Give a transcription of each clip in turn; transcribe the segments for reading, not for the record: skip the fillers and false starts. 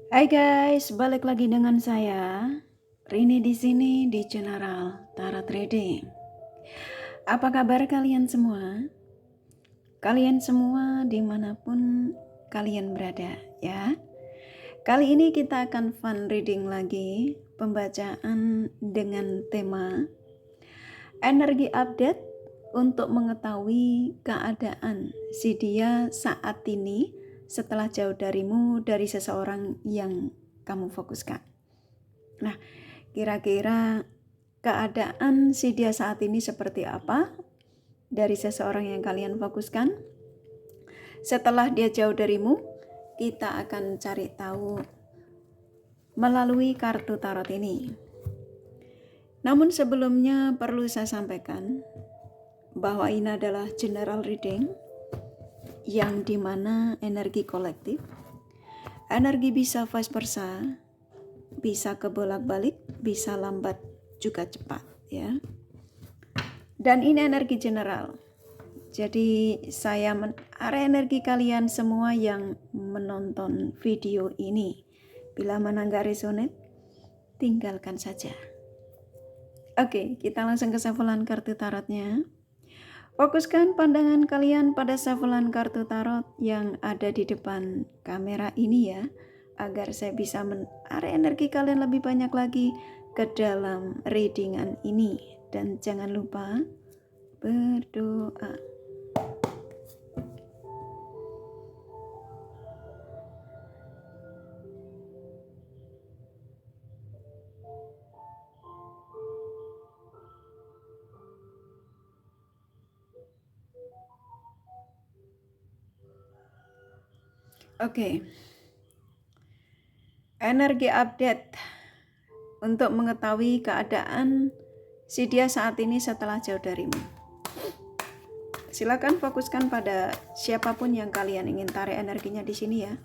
Hai guys, balik lagi dengan saya Rini di sini di General Tarot Trading. Apa kabar kalian semua? Kalian semua dimanapun kalian berada ya. Kali ini kita akan fun reading lagi, pembacaan dengan tema energi update untuk mengetahui keadaan si dia saat ini setelah jauh darimu dari seseorang yang kamu fokuskan. Nah, kira-kira keadaan si dia saat ini seperti apa dari seseorang yang kalian fokuskan? Setelah dia jauh darimu, kita akan cari tahu melalui kartu tarot ini. Namun sebelumnya perlu saya sampaikan bahwa ini adalah general reading yang dimana energi kolektif, energi bisa vice versa, bisa kebolak-balik, bisa lambat juga cepat ya. Dan ini energi general. Jadi saya area energi kalian semua yang menonton video ini. Bila mana nggak resonate, tinggalkan saja. Oke, kita langsung ke shufflean kartu tarotnya. Fokuskan pandangan kalian pada shufflean kartu tarot yang ada di depan kamera ini ya, agar saya bisa menarik energi kalian lebih banyak lagi ke dalam readingan ini. Dan jangan lupa berdoa. Oke. Energi update untuk mengetahui keadaan si dia saat ini setelah jauh darimu. Silakan fokuskan pada siapapun yang kalian ingin tarik energinya di sini ya.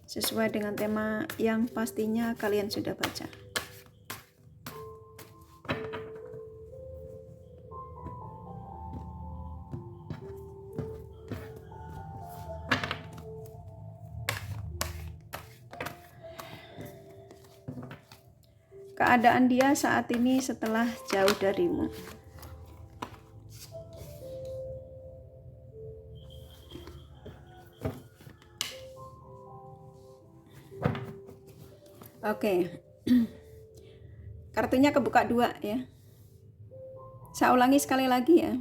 Sesuai dengan tema yang pastinya kalian sudah baca. Keadaan dia saat ini setelah jauh darimu. Oke. Kartunya kebuka 2 ya. Saya ulangi sekali lagi ya.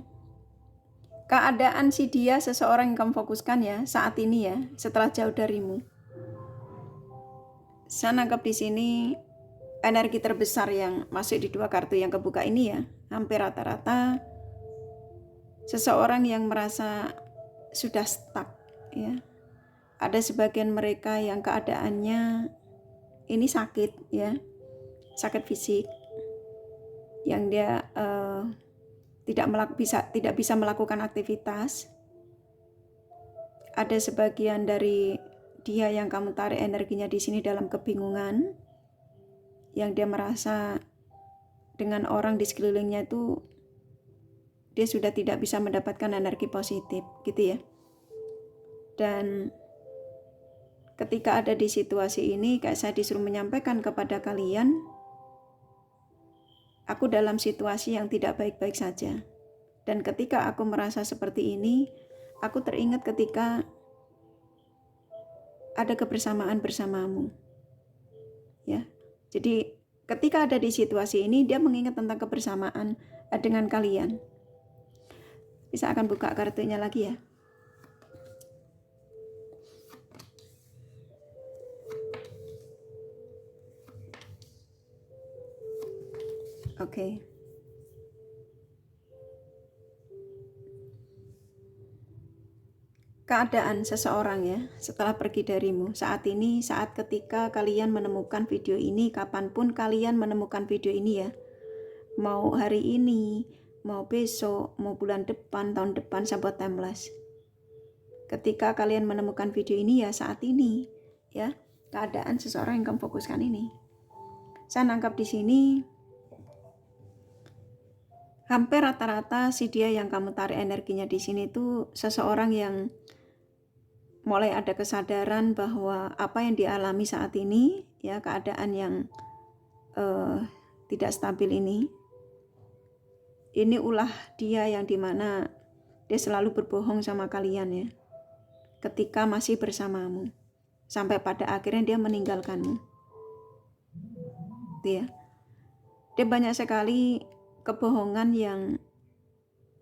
Keadaan si dia seseorang yang kamu fokuskan ya saat ini ya, setelah jauh darimu. Saya nangkap di sini energi terbesar yang masuk di 2 kartu yang kebuka ini ya, hampir rata-rata seseorang yang merasa sudah stuck ya. Ada sebagian mereka yang keadaannya ini sakit ya, sakit fisik, yang dia tidak bisa melakukan aktivitas. Ada sebagian dari dia yang kamu tarik energinya di sini dalam kebingungan, yang dia merasa dengan orang di sekelilingnya itu dia sudah tidak bisa mendapatkan energi positif gitu ya. Dan ketika ada di situasi ini, kayak saya disuruh menyampaikan kepada kalian, aku dalam situasi yang tidak baik-baik saja. Dan ketika aku merasa seperti ini, aku teringat ketika ada kebersamaan bersamamu. Ya. Jadi ketika ada di situasi ini, dia mengingat tentang kebersamaan dengan kalian. Bisa akan buka kartunya lagi ya. Oke. Keadaan seseorang ya setelah pergi darimu saat ini, saat ketika kalian menemukan video ini, kapanpun kalian menemukan video ini ya, mau hari ini, mau besok, mau bulan depan, tahun depan, sahabat timeless, ketika kalian menemukan video ini ya saat ini ya, keadaan seseorang yang kamu fokuskan ini. Saya nangkap di sini hampir rata-rata si dia yang kamu tarik energinya di sini itu seseorang yang mulai ada kesadaran bahwa apa yang dialami saat ini, ya, keadaan yang tidak stabil ini ulah dia yang dimana dia selalu berbohong sama kalian, ya, ketika masih bersamamu, sampai pada akhirnya dia meninggalkanmu. Dia banyak sekali kebohongan yang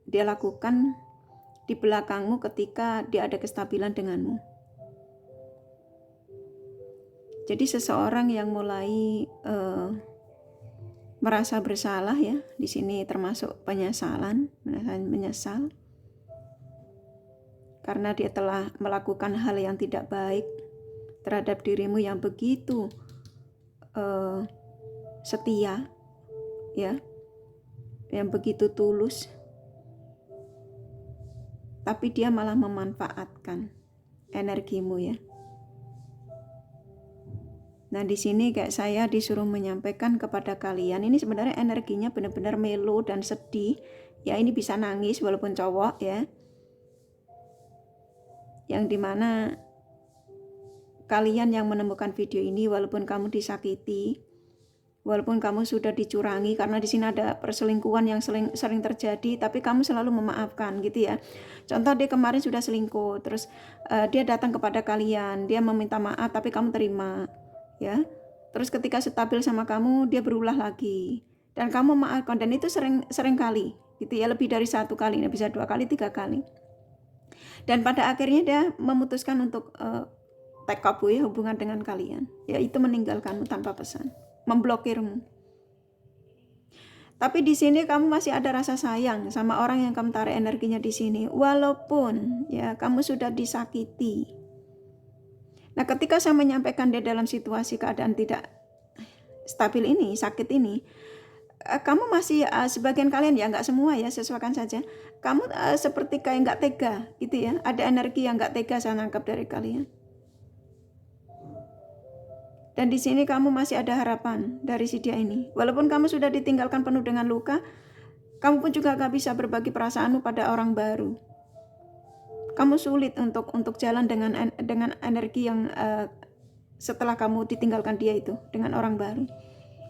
dia lakukan di belakangmu ketika dia ada kestabilan denganmu. Jadi seseorang yang mulai merasa bersalah, ya, di sini termasuk penyesalan, menyesal karena dia telah melakukan hal yang tidak baik terhadap dirimu yang begitu setia, ya, yang begitu tulus, tapi dia malah memanfaatkan energimu, ya. Nah, di sini kayak saya disuruh menyampaikan kepada kalian, ini sebenarnya energinya benar-benar melo dan sedih, ya, ini bisa nangis walaupun cowok, ya, yang dimana kalian yang menemukan video ini, walaupun kamu disakiti, walaupun kamu sudah dicurangi, karena di sini ada perselingkuhan yang sering terjadi, tapi kamu selalu memaafkan, gitu, ya. Contoh, dia kemarin sudah selingkuh, terus dia datang kepada kalian, dia meminta maaf, tapi kamu terima, ya. Terus ketika stabil sama kamu, dia berulah lagi, dan kamu maafkan, dan itu sering kali, gitu, ya, lebih dari 1 kali, bisa 2 kali, 3 kali. Dan pada akhirnya dia memutuskan untuk take away hubungan dengan kalian, yaitu meninggalkanmu tanpa pesan, memblokirmu. Tapi di sini kamu masih ada rasa sayang sama orang yang kamu tarik energinya di sini, walaupun, ya, kamu sudah disakiti. Nah, ketika saya menyampaikan dia dalam situasi keadaan tidak stabil ini, sakit ini, kamu masih sebagian kalian, ya, nggak semua, ya, sesuaikan saja. Kamu seperti kayak nggak tega, gitu, ya. Ada energi yang nggak tega saya nangkap dari kalian. Dan di sini kamu masih ada harapan dari si dia ini. Walaupun kamu sudah ditinggalkan penuh dengan luka, kamu pun juga gak bisa berbagi perasaanmu pada orang baru. Kamu sulit untuk jalan dengan energi yang setelah kamu ditinggalkan dia itu dengan orang baru.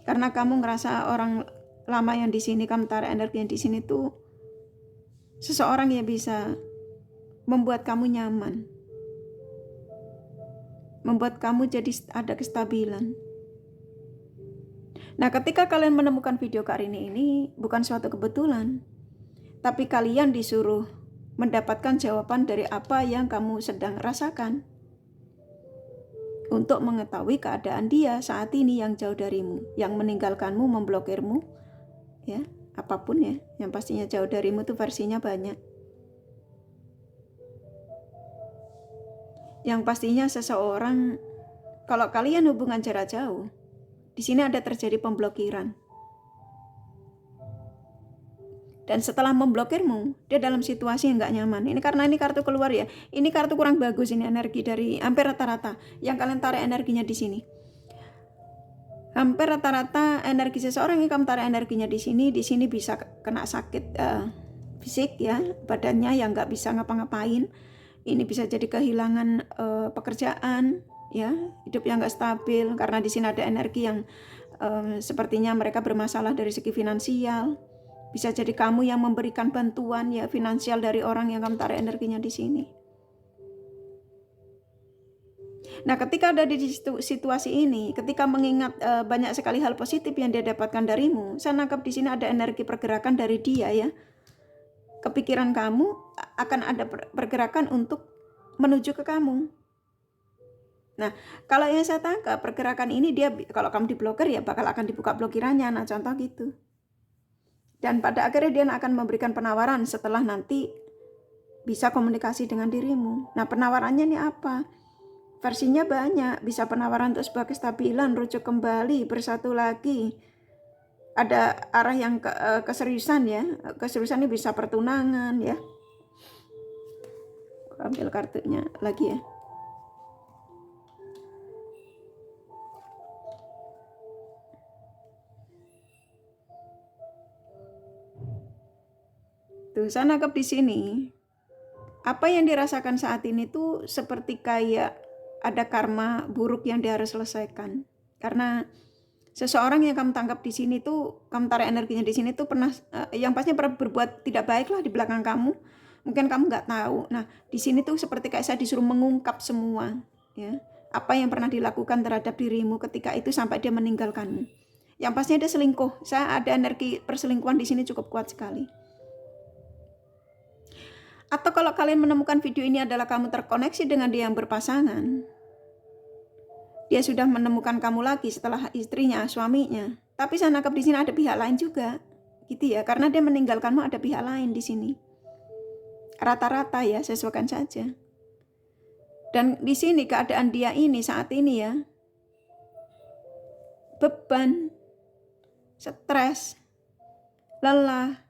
Karena kamu ngerasa orang lama yang di sini, kamu tarik energi yang di sini tuh seseorang yang bisa membuat kamu nyaman, membuat kamu jadi ada kestabilan. Nah, ketika kalian menemukan video Kak Rini ini bukan suatu kebetulan, tapi kalian disuruh mendapatkan jawaban dari apa yang kamu sedang rasakan, untuk mengetahui keadaan dia saat ini yang jauh darimu, yang meninggalkanmu, memblokirmu, ya, apapun, ya, yang pastinya jauh darimu itu versinya banyak. Yang pastinya seseorang, kalau kalian hubungan jarak jauh, di sini ada terjadi pemblokiran. Dan setelah memblokirmu, dia dalam situasi yang nggak nyaman. Ini karena ini kartu keluar, ya. Ini kartu kurang bagus, ini energi dari hampir rata-rata yang kalian tarik energinya di sini. Hampir rata-rata energi seseorang yang kamu tarik energinya di sini bisa kena sakit fisik, ya, badannya yang nggak bisa ngapa-ngapain. Ini bisa jadi kehilangan pekerjaan, ya, hidup yang nggak stabil, karena di sini ada energi yang sepertinya mereka bermasalah dari segi finansial. Bisa jadi kamu yang memberikan bantuan, ya, finansial dari orang yang kamu tarik energinya di sini. Nah, ketika ada di situasi ini, ketika mengingat banyak sekali hal positif yang dia dapatkan darimu, saya nangkap di sini ada energi pergerakan dari dia, ya. Kepikiran kamu akan ada pergerakan untuk menuju ke kamu. Nah, kalau yang saya tangkap pergerakan ini, dia kalau kamu diblokir, ya, bakal akan dibuka blokirannya. Nah, contoh gitu. Dan pada akhirnya dia akan memberikan penawaran setelah nanti bisa komunikasi dengan dirimu. Nah, penawarannya ini apa? Versinya banyak. Bisa penawaran untuk sebuah kestabilan, rujuk kembali, bersatu lagi. Ada arah yang keseriusan, ya. Keseriusan ini bisa pertunangan, ya. Ambil kartunya lagi, ya. Tuh, saya nangkep di sini Apa yang dirasakan saat ini tuh seperti kayak ada karma buruk yang dia harus selesaikan. Karena seseorang yang kamu tangkap di sini tuh, kamu tarik energinya di sini tuh pernah, yang pastinya pernah berbuat tidak baik lah di belakang kamu. Mungkin kamu nggak tahu. Nah, di sini tuh seperti kayak saya disuruh mengungkap semua, ya, apa yang pernah dilakukan terhadap dirimu ketika itu sampai dia meninggalkanmu. Yang pastinya dia selingkuh. Saya ada energi perselingkuhan di sini cukup kuat sekali. Atau kalau kalian menemukan video ini adalah kamu terkoneksi dengan dia yang berpasangan, dia sudah menemukan kamu lagi setelah istrinya, suaminya. Tapi saya nangkap di sini ada pihak lain juga, gitu ya. Karena dia meninggalkanmu ada pihak lain di sini. Rata-rata ya, sesuaikan saja. Dan di sini keadaan dia ini saat ini ya, beban, stres, lelah,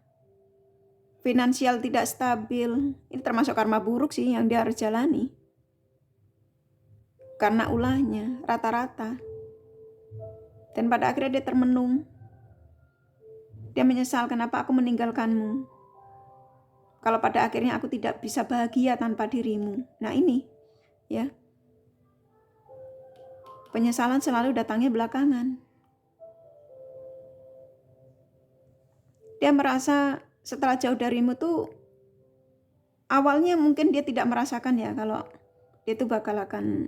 finansial tidak stabil. Ini termasuk karma buruk sih yang dia harus jalani. Karena ulahnya rata-rata. Dan pada akhirnya dia termenung. Dia menyesal kenapa aku meninggalkanmu. Kalau pada akhirnya aku tidak bisa bahagia tanpa dirimu. Nah ini ya. Penyesalan selalu datangnya belakangan. Dia merasa setelah jauh darimu tuh awalnya mungkin dia tidak merasakan ya kalau dia tuh bakal akan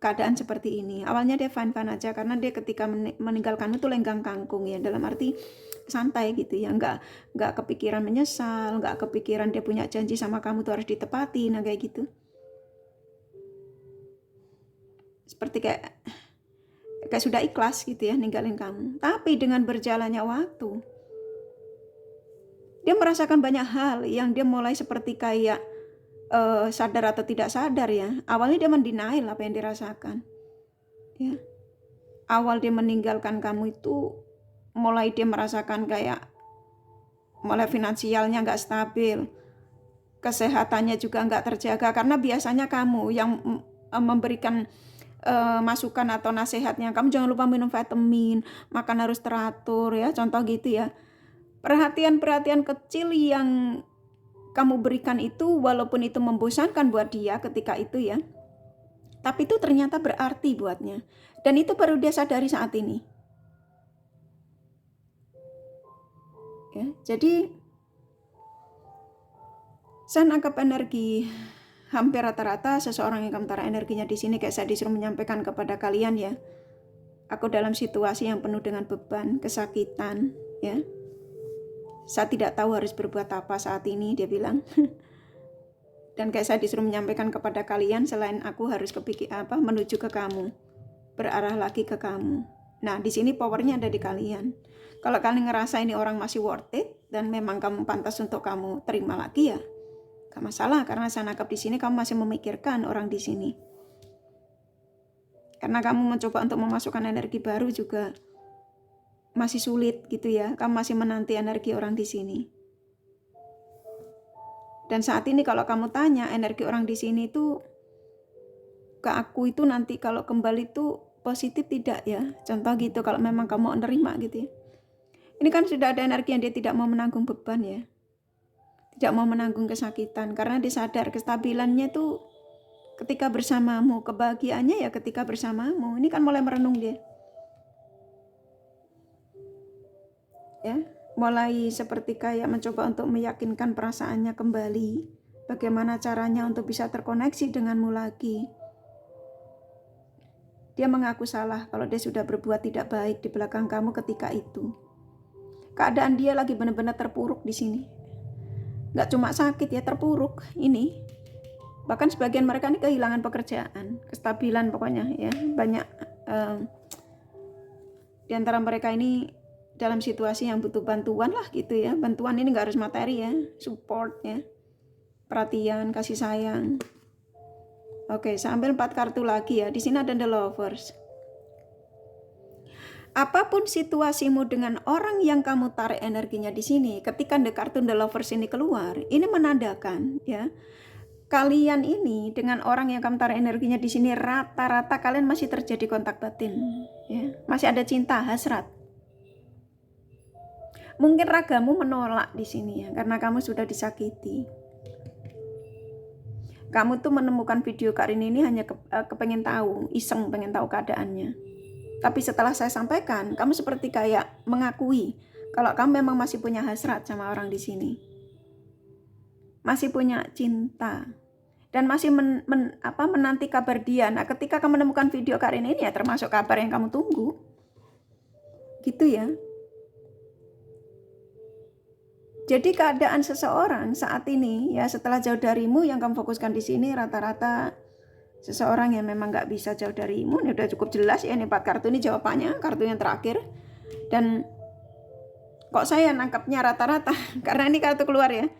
keadaan seperti ini. Awalnya dia fine-fine aja karena dia ketika meninggalkanmu tuh lenggang kangkung ya, dalam arti santai gitu ya, nggak kepikiran menyesal, nggak kepikiran dia punya janji sama kamu tuh harus ditepati, nah kayak gitu. Seperti kayak sudah ikhlas gitu ya ninggalin kamu. Tapi dengan berjalannya waktu, dia merasakan banyak hal yang dia mulai seperti kayak sadar atau tidak sadar ya. Awalnya dia mendenial apa yang dirasakan. Ya. Awal dia meninggalkan kamu itu mulai dia merasakan kayak mulai finansialnya nggak stabil, kesehatannya juga nggak terjaga karena biasanya kamu yang memberikan masukan atau nasihatnya, kamu jangan lupa minum vitamin, makan harus teratur ya, contoh gitu ya. Perhatian-perhatian kecil yang kamu berikan itu walaupun itu membosankan buat dia ketika itu ya, tapi itu ternyata berarti buatnya. Dan itu baru dia sadari saat ini. Ya, jadi saya nangkap energi hampir rata-rata seseorang yang kamu taruh energinya di sini kayak saya disuruh menyampaikan kepada kalian ya. Aku dalam situasi yang penuh dengan beban, kesakitan, ya. Saya tidak tahu harus berbuat apa saat ini, dia bilang. Dan kayak saya disuruh menyampaikan kepada kalian, selain aku harus menuju ke kamu, berarah lagi ke kamu. Nah, di sini powernya ada di kalian. Kalau kalian ngerasa ini orang masih worth it dan memang kamu pantas untuk kamu terima lagi ya, gak masalah. Karena saya nangkap di sini kamu masih memikirkan orang di sini. Karena kamu mencoba untuk memasukkan energi baru juga masih sulit gitu ya. Kamu masih menanti energi orang di sini. Dan saat ini kalau kamu tanya energi orang di sini tuh ke aku itu nanti kalau kembali tuh positif tidak ya? Contoh gitu kalau memang kamu menerima gitu ya. Ini kan sudah ada energi yang dia tidak mau menanggung beban ya. Tidak mau menanggung kesakitan karena dia sadar kestabilannya tuh ketika bersamamu, kebahagiaannya ya ketika bersamamu. Ini kan mulai merenung dia. Ya, mulai seperti kayak mencoba untuk meyakinkan perasaannya kembali. Bagaimana caranya untuk bisa terkoneksi denganmu lagi. Dia mengaku salah kalau dia sudah berbuat tidak baik di belakang kamu ketika itu. Keadaan dia lagi benar-benar terpuruk di sini. Gak cuma sakit ya, terpuruk ini. Bahkan sebagian mereka ini kehilangan pekerjaan, kestabilan pokoknya ya. Banyak di antara mereka ini dalam situasi yang butuh bantuan lah gitu ya. Bantuan ini gak harus materi ya, support ya, perhatian, kasih sayang. Oke, saya ambil 4 kartu lagi ya. Di sini ada The Lovers. Apapun situasimu dengan orang yang kamu tarik energinya di sini, ketika kartu The Lovers ini keluar, ini menandakan ya, kalian ini dengan orang yang kamu tarik energinya di sini rata-rata kalian masih terjadi kontak batin, ya, masih ada cinta, hasrat. Mungkin ragamu menolak di sini ya, karena kamu sudah disakiti. Kamu tuh menemukan video Kak Rini ini hanya kepengen tahu, iseng pengen tahu keadaannya. Tapi setelah saya sampaikan, kamu seperti kayak mengakui kalau kamu memang masih punya hasrat sama orang di sini. Masih punya cinta. Dan masih menanti kabar dia. Nah, ketika kamu menemukan video Kak Rini ini ya termasuk kabar yang kamu tunggu. Gitu ya. Jadi keadaan seseorang saat ini ya setelah jauh darimu yang kamu fokuskan di sini rata-rata seseorang yang memang nggak bisa jauh darimu. Ini udah cukup jelas ya, ini 4 kartu ini jawabannya, kartu yang terakhir. Dan kok saya nangkapnya rata-rata karena ini kartu keluar ya.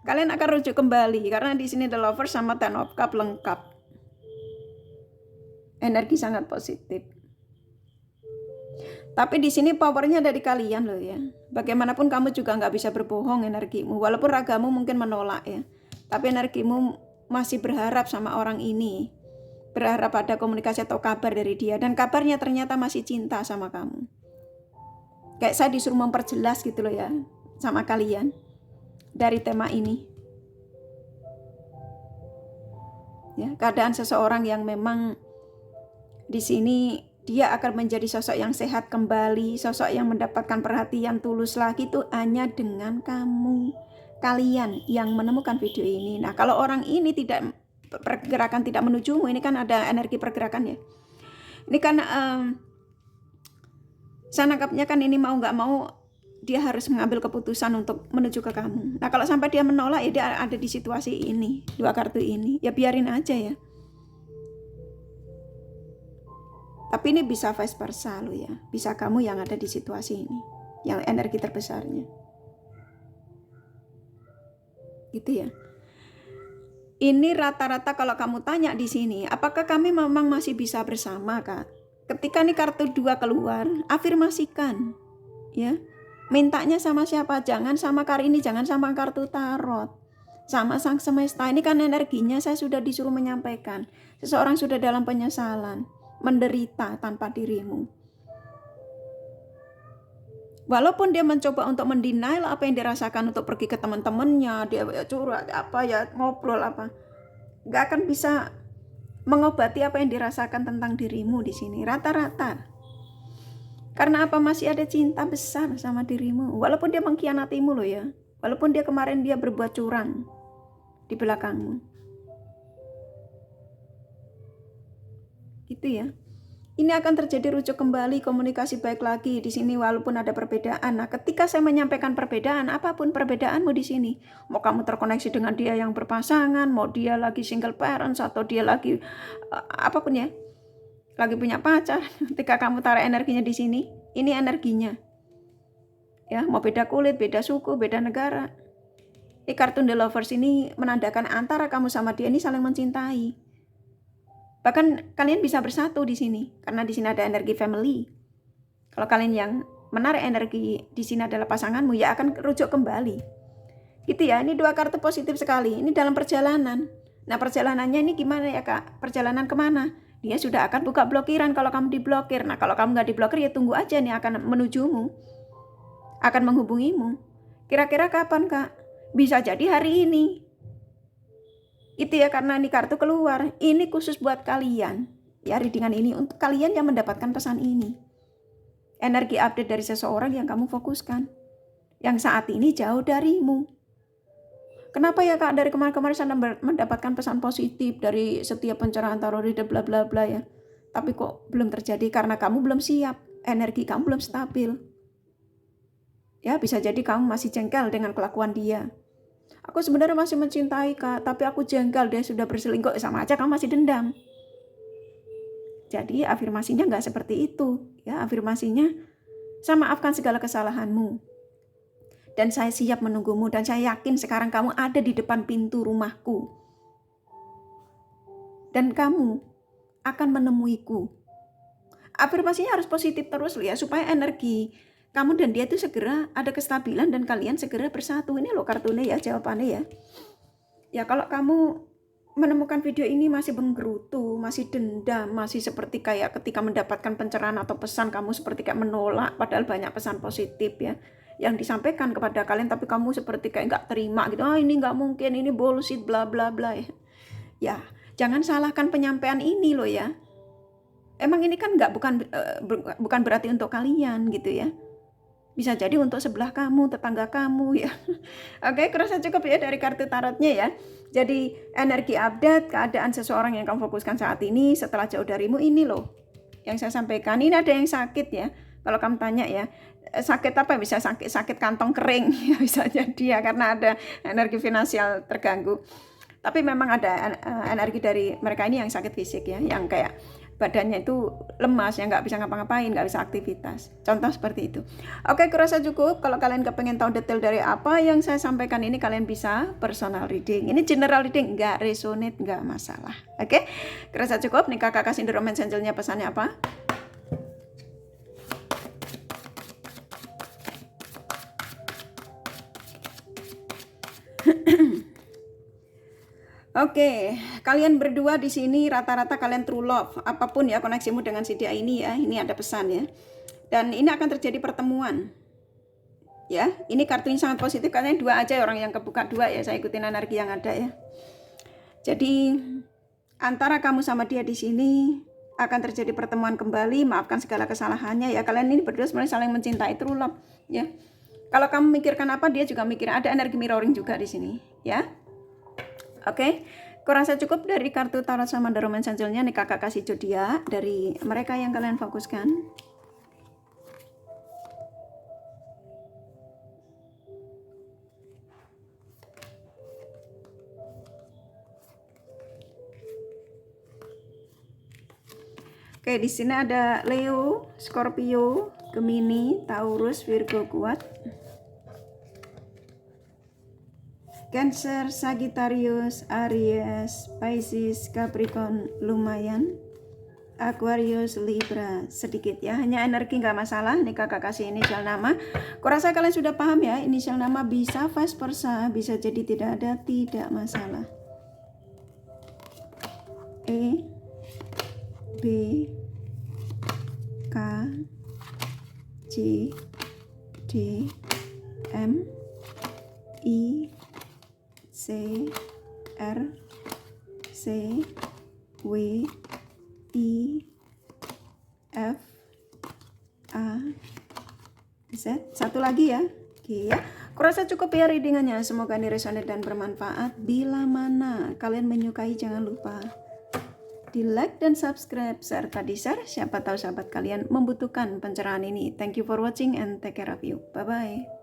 Kalian akan rujuk kembali karena di sini The Lover sama Ten of Cups lengkap. Energi sangat positif. Tapi di sini powernya dari kalian loh ya. Bagaimanapun kamu juga nggak bisa berbohong energimu. Walaupun ragamu mungkin menolak ya. Tapi energimu masih berharap sama orang ini. Berharap ada komunikasi atau kabar dari dia. Dan kabarnya ternyata masih cinta sama kamu. Kayak saya disuruh memperjelas gitu loh ya. Sama kalian. Dari tema ini. Ya, keadaan seseorang yang memang di sini dia akan menjadi sosok yang sehat kembali, sosok yang mendapatkan perhatian tulus lagi itu hanya dengan kamu, kalian yang menemukan video ini. Nah, kalau orang ini tidak pergerakan tidak menujumu, ini kan ada energi pergerakan ya. Ini kan saya nangkapnya kan ini mau nggak mau dia harus mengambil keputusan untuk menuju ke kamu. Nah, kalau sampai dia menolak ya dia ada di situasi ini, 2 kartu ini, ya biarin aja ya. Tapi ini bisa vice versa lo ya. Bisa kamu yang ada di situasi ini. Yang energi terbesarnya. Gitu ya. Ini rata-rata kalau kamu tanya di sini. Apakah kami memang masih bisa bersama Kak? Ketika nih kartu 2 keluar. Afirmasikan. Ya. Mintanya sama siapa? Jangan sama Karini. Jangan sama kartu tarot. Sama sang semesta. Ini kan energinya saya sudah disuruh menyampaikan. Seseorang sudah dalam penyesalan. Menderita tanpa dirimu. Walaupun dia mencoba untuk mendenial apa yang dirasakan untuk pergi ke teman-temannya, dia curhat apa ya, ngobrol apa, nggak akan bisa mengobati apa yang dirasakan tentang dirimu di sini rata-rata. Karena apa? Masih ada cinta besar sama dirimu, walaupun dia mengkhianatimu loh ya, walaupun dia kemarin dia berbuat curang di belakangmu. Gitu ya. Ini akan terjadi rujuk kembali, komunikasi baik lagi di sini walaupun ada perbedaan. Nah, ketika saya menyampaikan perbedaan, apapun perbedaanmu di sini, mau kamu terkoneksi dengan dia yang berpasangan, mau dia lagi single parents atau dia lagi apapun ya, lagi punya pacar, ketika kamu taruh energinya di sini, ini energinya. Ya, mau beda kulit, beda suku, beda negara. Kartu The Lovers ini menandakan antara kamu sama dia ini saling mencintai. Bahkan kalian bisa bersatu di sini karena di sini ada energi family. Kalau kalian yang menarik energi di sini adalah pasanganmu, ya akan rujuk kembali. Gitu ya. Ini 2 kartu positif sekali. Ini dalam perjalanan. Nah, perjalanannya ini gimana ya Kak? Perjalanan kemana? Dia sudah akan buka blokiran kalau kamu diblokir. Nah, kalau kamu nggak diblokir ya tunggu aja nih akan menujumu. Akan menghubungimu. Kira-kira kapan Kak? Bisa jadi hari ini. Itu ya, karena ini kartu keluar. Ini khusus buat kalian. Ya, readingan ini untuk kalian yang mendapatkan pesan ini. Energi update dari seseorang yang kamu fokuskan. Yang saat ini jauh darimu. Kenapa ya Kak? Dari kemarin-kemarin saya mendapatkan pesan positif dari setiap pencerahan tarot reader bla bla bla ya. Tapi kok belum terjadi karena kamu belum siap. Energi kamu belum stabil. Ya, bisa jadi kamu masih jengkel dengan kelakuan dia. Aku sebenarnya masih mencintai Kak, tapi aku jengkel dia sudah berselingkuh, sama aja kamu masih dendam. Jadi afirmasinya nggak seperti itu. Ya, afirmasinya saya maafkan segala kesalahanmu. Dan saya siap menunggumu dan saya yakin sekarang kamu ada di depan pintu rumahku. Dan kamu akan menemuiku. Afirmasinya harus positif terus ya supaya energi kamu dan dia itu segera ada kestabilan dan kalian segera bersatu. Ini loh kartunya ya, jawabannya ya. Ya kalau kamu menemukan video ini masih menggerutu, masih dendam, masih seperti kayak ketika mendapatkan pencerahan atau pesan kamu seperti kayak menolak padahal banyak pesan positif ya yang disampaikan kepada kalian, tapi kamu seperti kayak nggak terima gitu. Ini nggak mungkin, ini bullshit bla bla bla ya. Ya, jangan salahkan penyampaian ini loh ya. Emang ini kan bukan berarti untuk kalian gitu ya. Bisa jadi untuk sebelah kamu, tetangga kamu ya. Oke, kurasa cukup ya dari kartu tarotnya ya. Jadi energi update, keadaan seseorang yang kamu fokuskan saat ini setelah jauh darimu ini loh. Yang saya sampaikan, ini ada yang sakit ya. Kalau kamu tanya ya, sakit apa? Bisa sakit kantong kering ya, bisa jadi ya karena ada energi finansial terganggu. Tapi memang ada energi dari mereka ini yang sakit fisik ya, yang kayak badannya itu lemas, yang nggak bisa ngapa-ngapain, nggak bisa aktivitas. Contoh seperti itu. Oke, kurasa cukup. Kalau kalian kepengen tahu detail dari apa yang saya sampaikan ini, kalian bisa personal reading. Ini general reading, nggak resonate, nggak masalah. Oke, kurasa cukup. Nih kakak kasih The Romance Angel-nya pesannya apa? Oke, kalian berdua di sini rata-rata kalian true love, apapun ya koneksimu dengan si dia ini ya, ini ada pesan ya. Dan ini akan terjadi pertemuan. Ya, ini kartu ini sangat positif karena dua aja orang yang kebuka dua ya, saya ikutin energi yang ada ya. Jadi antara kamu sama dia di sini akan terjadi pertemuan kembali, maafkan segala kesalahannya ya. Kalian ini berdua sebenarnya saling mencintai, true love ya. Kalau kamu mikirkan apa, dia juga mikir, ada energi mirroring juga di sini ya. Oke, kurasa cukup dari kartu tarot sama The Romance Angel-nya. Nih kakak kasih zodiak dari mereka yang kalian fokuskan. Oke, di sini ada Leo, Scorpio, Gemini, Taurus, Virgo kuat, Cancer, Sagittarius, Aries, Pisces, Capricorn lumayan, Aquarius, Libra sedikit ya, hanya energi nggak masalah. Nih kakak kasih inisial nama. Kurasa kalian sudah paham ya, inisial nama bisa vice versa, bisa jadi tidak ada, tidak masalah. E, B, K, J, D, M, I, C, R, C, W, I, F, A, Z. Satu lagi ya. Oke ya. Kurasa cukup ya readingannya. Semoga ini resonate dan bermanfaat. Bila mana kalian menyukai, jangan lupa di like dan subscribe serta di share. Siapa tahu sahabat kalian membutuhkan pencerahan ini. Thank you for watching and take care of you. Bye bye.